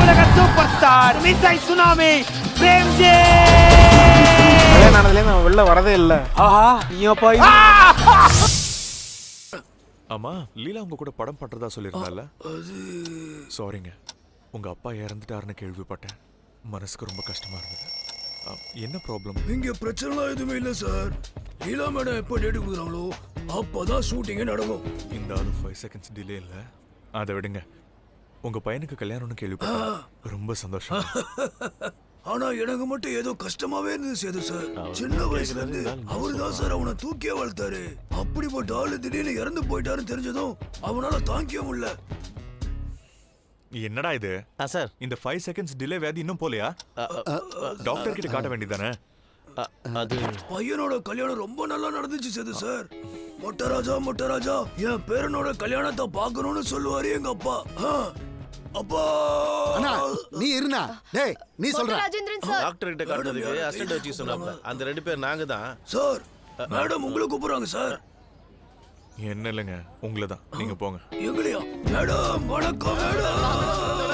உலக super star மிஸ்ஸை tsunami Premji. கல்யாணம் ஆனதுலேருந்து அவன் வெளில வரதே இல்லை. ஆஹா நீப்பா ஆமா லீலா உங்க கூட படம் பண்றதா சொல்லிருந்தால. சாரிங்க, உங்க அப்பா இறந்துட்டாருன்னு கேள்விப்பட்டேன். மனசுக்கு ரொம்ப கஷ்டமா இருந்தது. என்ன ப்ராப்ளம்? இங்க பிரச்சனைலாம் எதுவுமே இல்ல சார். லீலா மேடம் எப்ப டேட் கொடுக்குறாங்களோ அப்பதான் ஷூட்டிங்கே நடக்கும். இந்த ஆளு 5 seconds டிலே இல்ல. அதை விடுங்க, உங்க பையனுக்கு கல்யாணம்னு கேள்விப்பட்டேன். ரொம்ப சந்தோஷம். ஆனா எனக்கு மட்டும் ஏதோ கஷ்டமாவே இருந்தது சேது சார். சின்ன வயசுல இருந்து அவருதான் சார் அவனை தூக்கியே வளர்த்தாரு. அப்படிப்பட்ட ஆளு திடீர்னு இறந்து போயிட்டாருன்னு தெரிஞ்சதும் அவனால தாங்கிக்க முடியல. என்னடா இது சார்? இந்த 5 seconds டிலே வியாதி இன்னும் போலையா? டாக்டர் கிட்ட காட்ட வேண்டியதானே? அது பையனோட கல்யாணம் ரொம்ப நல்லா நடந்துச்சு சேது சார். மொட்டை ராஜா என் பேரனோட கல்யாணத்தை பார்க்கணும்னு சொல்லுவாரு எங்க அப்பா. அப்பா அண்ணா நீ இருனா. டேய் நீ சொல்ற. ராஜேந்திரன் சார் டாக்டர் கிட்ட காட்டுறதுக்கு அசிஸ்டன்ட் வச்சு சொன்னாங்க. அந்த 2 பேர் நாங்க தான் சார். மேடம் உங்களை கூப்பிடுறாங்க சார். என்ன இல்லைங்க, உங்களை தான். நீங்க போங்க. எங்களையா? மேடம் வணக்கம் மேடம்.